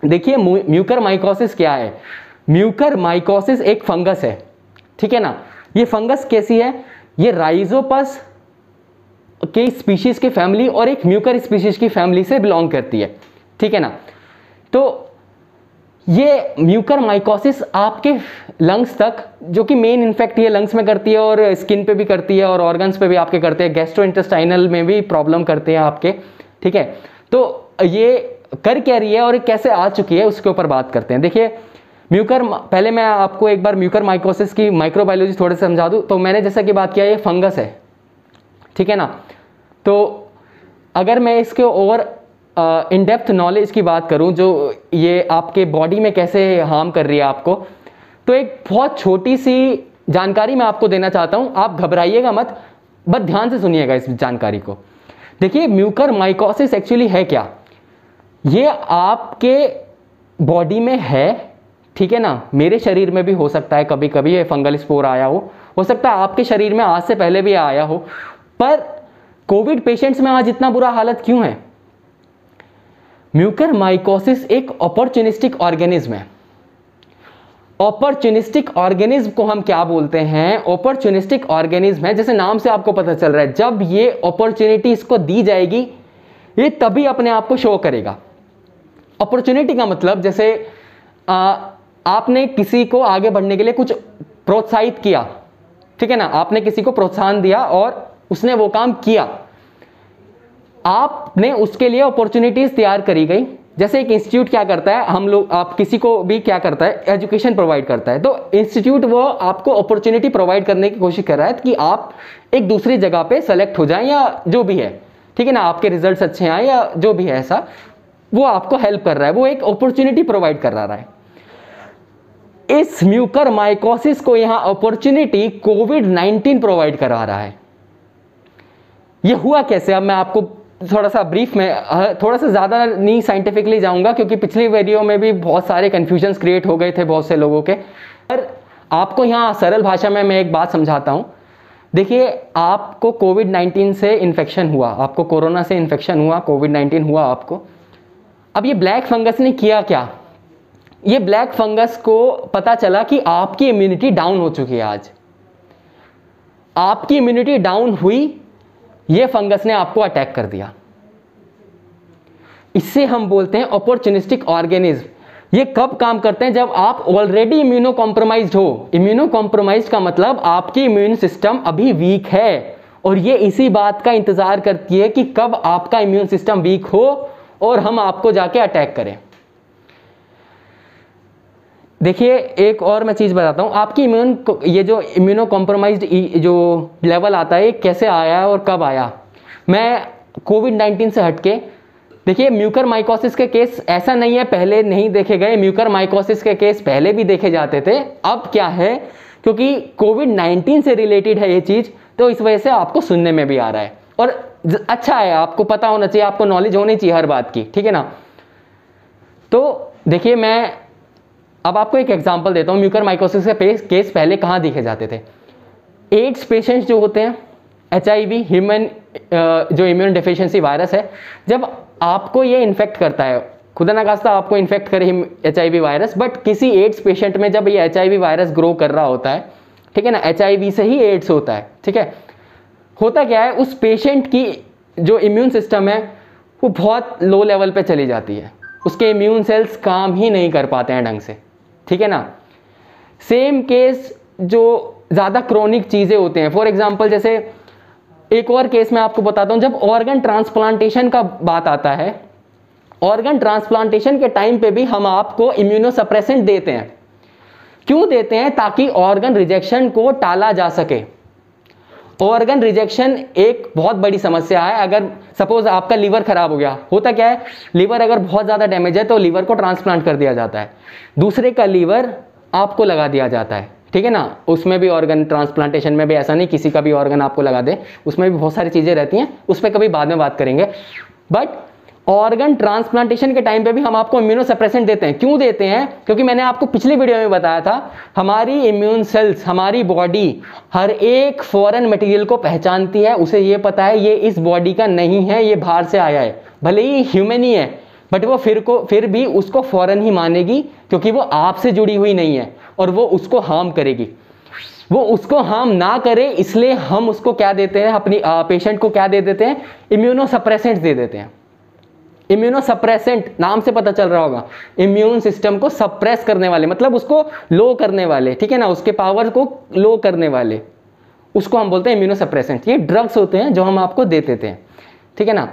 देखिए म्यूकरमाइकोसिस क्या है? म्यूकरमाइकोसिस एक फंगस है, ठीक है ना। ये फंगस कैसी है? ये राइजोपस के स्पीशीज की फैमिली और एक म्यूकर स्पीशीज की फैमिली से बिलोंग करती है, ठीक है ना। तो ये म्यूकरमाइकोसिस आपके लंग्स तक, जो कि मेन इन्फेक्ट ये लंग्स में करती है और स्किन पे भी करती है और ऑर्गन्स पे भी आपके करते हैं, गैस्ट्रोइंटेस्टाइनल में भी प्रॉब्लम करते हैं आपके, ठीक है। तो ये कर क्या रही है और कैसे आ चुकी है उसके ऊपर बात करते हैं। देखिए पहले मैं आपको एक बार म्यूकरमाइकोसिस की माइक्रोबायोलॉजी थोड़े से समझा दूं। तो मैंने जैसा कि बात किया, ये फंगस है, ठीक है ना। तो अगर मैं इसके और इन डेप्थ नॉलेज की बात करूं, जो ये आपके बॉडी में कैसे हार्म कर रही है आपको, तो एक बहुत छोटी सी जानकारी मैं आपको देना चाहता हूं। आप घबराइएगा मत, बस ध्यान से सुनिएगा इस जानकारी को। देखिए म्यूकरमाइकोसिस एक्चुअली है क्या? ये आपके बॉडी में है, ठीक है ना। मेरे शरीर में भी हो सकता है कभी कभी ये फंगल स्पोर आया हो सकता है आपके शरीर में आज से पहले भी आया हो। पर कोविड पेशेंट्स में आज इतना बुरा हालत क्यों है? म्यूकरमाइकोसिस एक अपॉर्चुनिस्टिक ऑर्गेनिज्म है। अपॉर्चुनिस्टिक ऑर्गेनिज्म को हम क्या बोलते हैं? अपॉर्चुनिस्टिक ऑर्गेनिज्म है, जैसे नाम से आपको पता चल रहा है, जब ये अपॉर्चुनिटी इसको दी जाएगी ये तभी अपने आप को शो करेगा। अपॉर्चुनिटी का मतलब, जैसे आपने किसी को आगे बढ़ने के लिए कुछ प्रोत्साहित किया, ठीक है ना, आपने किसी को प्रोत्साहन दिया और उसने वो काम किया, आपने उसके लिए अपॉर्चुनिटीज तैयार करी गई। जैसे एक इंस्टीट्यूट क्या करता है, हम लोग, आप किसी को भी क्या करता है, एजुकेशन प्रोवाइड करता है। तो इंस्टीट्यूट वो आपको अपॉर्चुनिटी प्रोवाइड करने की कोशिश कर रहा है कि आप एक दूसरी जगह पे सेलेक्ट हो जाएं या जो भी है, ठीक है ना, आपके रिजल्ट्स अच्छे आए या जो भी है, ऐसा वो आपको हेल्प कर रहा है, वो एक अपॉर्चुनिटी प्रोवाइड कर रहा है। इस म्यूकरमाइकोसिस को यहां अपॉर्चुनिटी कोविड-19 प्रोवाइड करा रहा है। ये हुआ कैसे? अब मैं आपको थोड़ा सा ब्रीफ में, थोड़ा सा ज़्यादा नहीं साइंटिफिकली जाऊंगा, क्योंकि पिछली वीडियो में भी बहुत सारे कन्फ्यूजन्स क्रिएट हो गए थे बहुत से लोगों के। पर आपको यहाँ सरल भाषा में मैं एक बात समझाता हूँ। देखिए आपको कोविड-19 से इन्फेक्शन हुआ, आपको कोरोना से इन्फेक्शन हुआ, कोविड-19 हुआ आपको। अब ये ब्लैक फंगस ने किया क्या? ये ब्लैक फंगस को पता चला कि आपकी इम्यूनिटी डाउन हो चुकी है। आज आपकी इम्यूनिटी डाउन हुई, ये फंगस ने आपको अटैक कर दिया। इससे हम बोलते हैं अपॉर्चुनिस्टिक ऑर्गेनिज्म। ये कब काम करते हैं? जब आप ऑलरेडी इम्यूनो कॉम्प्रोमाइज्ड हो। इम्यूनो कॉम्प्रोमाइज्ड का मतलब आपकी इम्यून सिस्टम अभी वीक है और ये इसी बात का इंतजार करती है कि कब आपका इम्यून सिस्टम वीक हो और हम आपको जाके अटैक करें। देखिए एक और मैं चीज़ बताता हूँ, आपकी ये जो इम्यूनो कॉम्प्रोमाइज्ड जो लेवल आता है, कैसे आया और कब आया। मैं कोविड-19 से हटके, देखिए म्यूकरमाइकोसिस के केस ऐसा नहीं है पहले नहीं देखे गए, म्यूकरमाइकोसिस के केस पहले भी देखे जाते थे। अब क्या है, क्योंकि कोविड-19 से रिलेटेड है ये चीज़, तो इस वजह से आपको सुनने में भी आ रहा है और अच्छा है, आपको पता होना चाहिए, आपको नॉलेज होनी चाहिए हर बात की, ठीक है ना। तो देखिए मैं अब आपको एक एग्जांपल देता हूँ। म्यूकरमाइकोसिस के केस पहले कहाँ देखे जाते थे? एड्स पेशेंट्स जो होते हैं, HIV ह्यूमन जो इम्यून डेफिशिएंसी वायरस है, जब आपको ये इन्फेक्ट करता है, खुदा ना खास्ता आपको इन्फेक्ट करे HIV वायरस, बट किसी एड्स पेशेंट में जब ये HIV वायरस ग्रो कर रहा होता है, ठीक है ना, HIV से ही एड्स होता है, ठीक है। होता क्या है, उस पेशेंट की जो इम्यून सिस्टम है वो बहुत लो लेवल पे चली जाती है, उसके इम्यून सेल्स काम ही नहीं कर पाते हैं ढंग से, ठीक है ना। सेम केस जो ज़्यादा क्रोनिक चीज़ें होते हैं, फॉर एग्जांपल जैसे एक और केस मैं आपको बताता हूँ, जब ऑर्गन ट्रांसप्लांटेशन का बात आता है, ऑर्गन ट्रांसप्लांटेशन के टाइम पे भी हम आपको इम्यूनोसप्रेसेंट देते हैं। क्यों देते हैं? ताकि ऑर्गन रिजेक्शन को टाला जा सके। ऑर्गन रिजेक्शन एक बहुत बड़ी समस्या है। अगर सपोज आपका लीवर खराब हो गया, होता क्या है, लीवर अगर बहुत ज़्यादा डैमेज है तो लीवर को ट्रांसप्लांट कर दिया जाता है, दूसरे का लीवर आपको लगा दिया जाता है, ठीक है ना। उसमें भी ऑर्गन ट्रांसप्लांटेशन में भी ऐसा नहीं किसी का भी ऑर्गन आपको लगा दे, उसमें भी बहुत सारी चीज़ें रहती हैं, उस पर कभी बाद में बात करेंगे। बट ऑर्गन ट्रांसप्लांटेशन के टाइम पे भी हम आपको इम्यूनोसप्रेसेंट देते हैं। क्यों देते हैं? क्योंकि मैंने आपको पिछली वीडियो में बताया था, हमारी इम्यून सेल्स, हमारी बॉडी हर एक फॉरेन मटेरियल को पहचानती है। उसे ये पता है ये इस बॉडी का नहीं है, ये बाहर से आया है, भले ही ह्यूमन ही है, बट वो फिर भी उसको फौरन ही मानेगी, क्योंकि वो आपसे जुड़ी हुई नहीं है और वो उसको हार्म करेगी। वो उसको हार्म ना करे, इसलिए हम उसको क्या देते हैं, अपनी पेशेंट को क्या दे देते हैं, इम्यूनोसप्रेसेंट्स दे देते हैं। इम्यूनोसप्रेसेंट नाम से पता चल रहा होगा, इम्यून सिस्टम को सप्रेस करने वाले, मतलब उसको लो करने वाले, ठीक है ना, उसके पावर को लो करने वाले, उसको हम बोलते हैं इम्यूनोसप्रेसेंट। ये ड्रग्स होते हैं जो हम आपको दे देते हैं, ठीक है ना।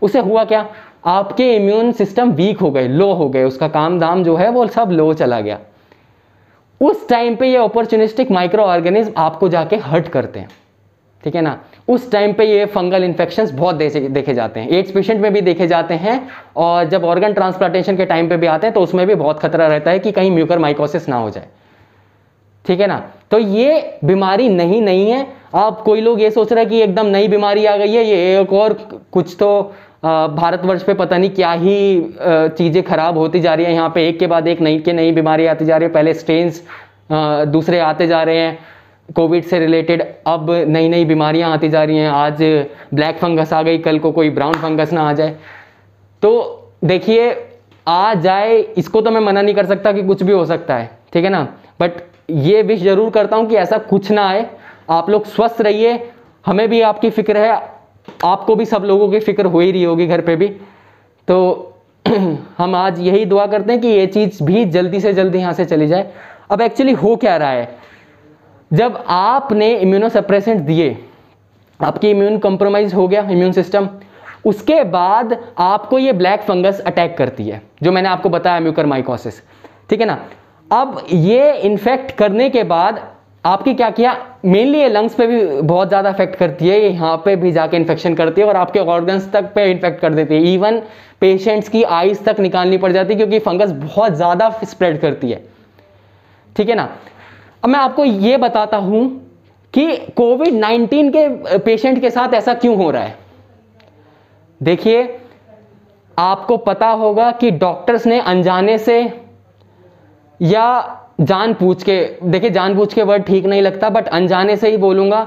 उससे हुआ क्या, आपके इम्यून सिस्टम वीक हो गए, लो हो गए, उसका काम दाम जो है वो सब लो चला गया। उस टाइम पे ये अपॉर्चुनिस्टिक माइक्रो ऑर्गेनिज्म आपको जाके हर्ट करते हैं, ठीक है ना। उस टाइम पे ये फंगल इन्फेक्शंस बहुत देखे जाते हैं, एड्स पेशेंट में भी देखे जाते हैं, और जब ऑर्गन ट्रांसप्लांटेशन के टाइम पे भी आते हैं तो उसमें भी बहुत खतरा रहता है कि कहीं म्यूकरमाइकोसिस ना हो जाए, ठीक है ना। तो ये बीमारी नहीं है। आप कोई लोग ये सोच रहे हैं कि एकदम नई बीमारी आ गई है, ये एक और कुछ तो भारतवर्ष पे पता नहीं क्या ही चीज़ें खराब होती जा रही है, यहाँ पे एक के बाद एक नई बीमारी आती जा रही है। पहले स्ट्रेन्स दूसरे आते जा रहे हैं कोविड से रिलेटेड, अब नई बीमारियाँ आती जा रही हैं। आज ब्लैक फंगस आ गई, कल को कोई ब्राउन फंगस ना आ जाए। तो देखिए, आ जाए इसको तो मैं मना नहीं कर सकता कि कुछ भी हो सकता है, ठीक है ना, बट ये विश जरूर करता हूँ कि ऐसा कुछ ना आए। आप लोग स्वस्थ रहिए, हमें भी आपकी फिक्र है, आपको भी सब लोगों की फिक्र हो ही रही होगी घर पे भी। तो हम आज यही दुआ करते हैं कि ये चीज़ भी जल्दी से जल्दी यहाँ से चली जाए। अब एक्चुअली हो क्या रहा है, जब आपने इम्यूनोसप्रेसेंट दिए, आपकी इम्यून कॉम्प्रोमाइज हो गया इम्यून सिस्टम, उसके बाद आपको ये ब्लैक फंगस अटैक करती है, जो मैंने आपको बताया म्यूकरमाइकोसिस, ठीक है ना। अब ये इन्फेक्ट करने के बाद आपकी क्या किया, मेनली ये लंग्स पे भी बहुत ज़्यादा इफेक्ट करती है, यहाँ पे भी जाके इन्फेक्शन करती है और आपके ऑर्गन्स तक पे इन्फेक्ट कर देती है। इवन पेशेंट्स की आईज तक निकालनी पड़ जाती है, क्योंकि फंगस बहुत ज़्यादा स्प्रेड करती है, ठीक है ना। अब मैं आपको ये बताता हूँ कि कोविड-19 के पेशेंट के साथ ऐसा क्यों हो रहा है। देखिए, आपको पता होगा कि डॉक्टर्स ने अनजाने से या जानबूझ के, देखिए जानबूझ के वर्ड ठीक नहीं लगता, बट अनजाने से ही बोलूंगा,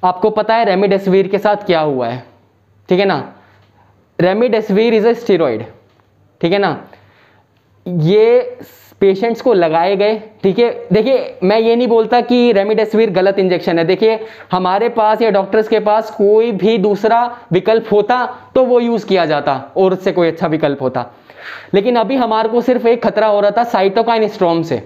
आपको पता है रेमडेसिविर के साथ क्या हुआ है, ठीक है ना। रेमडेसिविर इज ए स्टेरॉइड, ठीक है ना। ये पेशेंट्स को लगाए गए, ठीक है। देखिए, मैं ये नहीं बोलता कि रेमडेसिविर गलत इंजेक्शन है। देखिए, हमारे पास या डॉक्टर्स के पास कोई भी दूसरा विकल्प होता तो वो यूज किया जाता, और उससे कोई अच्छा विकल्प होता। लेकिन अभी हमारे को सिर्फ एक खतरा हो रहा था साइटोकाइन स्टॉर्म से।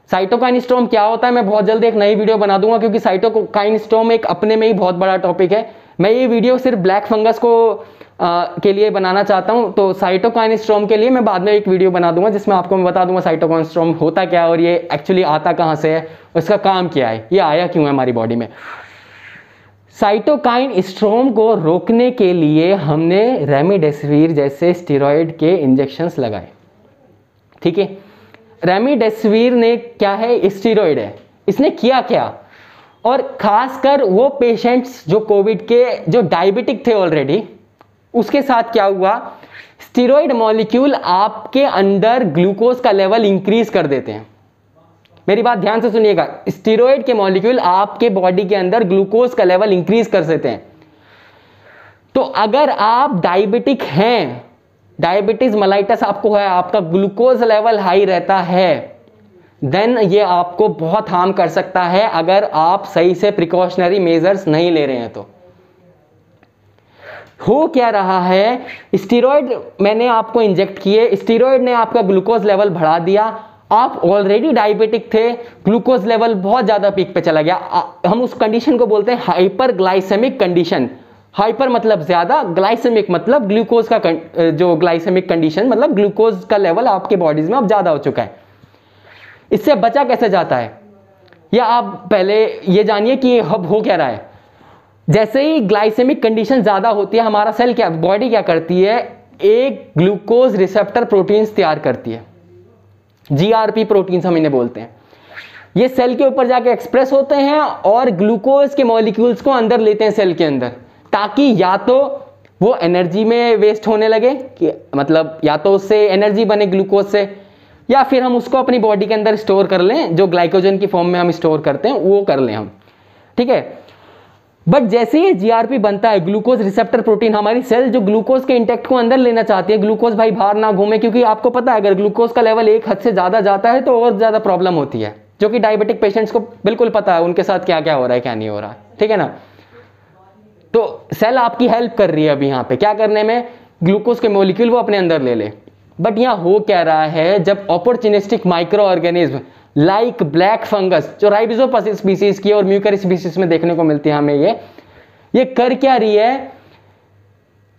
साइटोकाइन स्टॉर्म क्या होता है, मैं बहुत जल्द एक नई वीडियो बना दूंगा, क्योंकि साइटोकाइन स्टॉर्म एक अपने में ही बहुत बड़ा टॉपिक है। मैं ये वीडियो सिर्फ ब्लैक फंगस को के लिए बनाना चाहता हूं, तो साइटोकाइन स्टॉर्म के लिए मैं बाद में एक वीडियो बना दूंगा, जिसमें आपको मैं बता दूंगा साइटोकाइन स्टॉर्म होता क्या है और ये एक्चुअली आता कहां से है, उसका काम क्या है, ये आया क्यों है हमारी बॉडी में। साइटोकाइन स्टॉर्म को रोकने के लिए हमने रेमडेसिविर जैसे स्टेरॉइड के इंजेक्शंस लगाए, ठीक है। रेमडेसिविर ने क्या है, स्टेरॉइड है, इसने किया क्या, और खासकर वो पेशेंट्स जो कोविड के जो डायबिटिक थे ऑलरेडी, उसके साथ क्या हुआ, स्टेरॉइड मॉलिक्यूल आपके अंदर ग्लूकोज का लेवल इंक्रीज कर देते हैं। मेरी बात ध्यान से सुनिएगा, स्टेरॉइड के मॉलिक्यूल आपके बॉडी के अंदर ग्लूकोज का लेवल इंक्रीज कर देते हैं। तो अगर आप डायबिटिक हैं, डायबिटीज मेलाइटस आपको है, आपका ग्लूकोज लेवल हाई रहता है, देन ये आपको बहुत हार्म कर सकता है अगर आप सही से प्रिकॉशनरी मेजर्स नहीं ले रहे हैं। तो हो क्या रहा है, स्टेरॉइड मैंने आपको इंजेक्ट किए, स्टेरॉइड ने आपका ग्लूकोज लेवल बढ़ा दिया, आप ऑलरेडी डायबिटिक थे, ग्लूकोज लेवल बहुत ज्यादा पीक पे चला गया। हम उस कंडीशन को बोलते हैं हाइपरग्लाइसेमिक कंडीशन। हाइपर मतलब ज्यादा, ग्लाइसेमिक मतलब ग्लूकोज का जो ग्लाइसेमिक कंडीशन मतलब ग्लूकोज का लेवल आपके बॉडीज में अब ज्यादा हो चुका है। इससे बचा कैसे जाता है, या आप पहले ये जानिए कि अब हो क्या रहा है। जैसे ही ग्लाइसेमिक कंडीशन ज्यादा होती है, हमारा सेल क्या, बॉडी क्या करती है, एक ग्लूकोज रिसेप्टर प्रोटीन्स तैयार करती है, जीआरपी प्रोटीन्स हम इन्हें बोलते हैं। ये सेल के ऊपर जाके एक्सप्रेस होते हैं और ग्लूकोज के मॉलिक्यूल्स को अंदर लेते हैं सेल के अंदर, ताकि या तो वो एनर्जी में वेस्ट होने लगे, कि मतलब या तो उससे एनर्जी बने ग्लूकोज से, या फिर हम उसको अपनी बॉडी के अंदर स्टोर कर लें, जो ग्लाइकोजन की फॉर्म में हम स्टोर करते हैं वो कर लें हम, ठीक है। बट जैसे ही जीआरपी बनता है, ग्लूकोज रिसेप्टर प्रोटीन, हमारी सेल जो ग्लूकोज के इंटेक्ट को अंदर लेना चाहती है, ग्लूकोज भाई बाहर ना घूमे, क्योंकि आपको पता है अगर ग्लूकोज का लेवल एक हद से ज्यादा जाता है तो और ज्यादा प्रॉब्लम होती है, जो कि डायबिटिक पेशेंट्स को बिल्कुल पता है उनके साथ क्या क्या हो रहा है क्या नहीं हो रहा है, ठीक है ना। तो सेल आपकी हेल्प कर रही है अभी यहाँ पे क्या करने में, ग्लूकोज के मॉलिक्यूल वो अपने अंदर ले ले। बट यहाँ हो क्या रहा है, जब opportunistic micro organism like black fungus, जो राइबोसोम स्पीसीज की और म्यूकर स्पीसीज में देखने को मिलती है हमें, ये कर क्या रही है,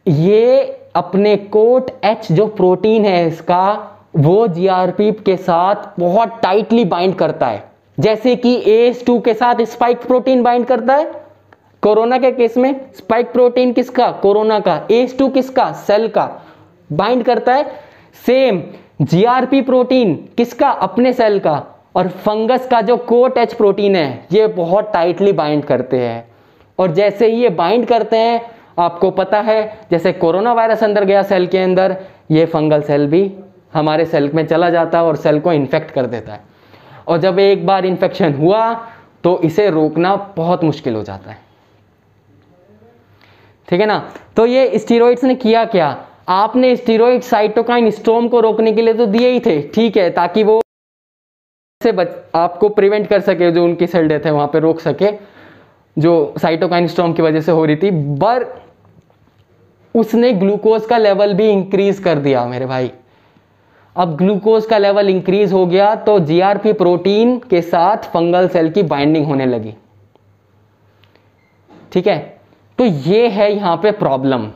ये अपने कोट एच जो प्रोटीन है इसका, वो जीआरपी के साथ बहुत टाइटली बाइंड करता है, जैसे कि ACE2 के साथ स्पाइक प्रोटीन बाइंड करता है। कोरोना के केस में स्पाइक प्रोटीन किसका, कोरोना का, ACE2 किसका, सेल का, बाइंड करता है। सेम जीआरपी प्रोटीन किसका, अपने सेल का, और फंगस का जो कोट एच प्रोटीन है ये बहुत टाइटली बाइंड करते हैं। और जैसे ही ये बाइंड करते हैं, आपको पता है जैसे कोरोना वायरस अंदर गया सेल के अंदर, ये फंगल सेल भी हमारे सेल में चला जाता है और सेल को इन्फेक्ट कर देता है। और जब एक बार इन्फेक्शन हुआ तो इसे रोकना बहुत मुश्किल हो जाता है, ठीक है ना। तो ये स्टीरॉइड्स ने किया क्या, आपने स्टीरॉइड साइटोकाइन स्टॉर्म को रोकने के लिए तो दिए ही थे, ठीक है, ताकि वो से आपको प्रिवेंट कर सके, जो उनकी सेल डेथ है वहां पे रोक सके, जो साइटोकाइन स्टॉर्म की वजह से हो रही थी। पर उसने ग्लूकोज का लेवल भी इंक्रीज कर दिया मेरे भाई। अब ग्लूकोज का लेवल इंक्रीज हो गया तो जीआरपी प्रोटीन के साथ फंगल सेल की बाइंडिंग होने लगी, ठीक है। तो ये है यहां पे प्रॉब्लम।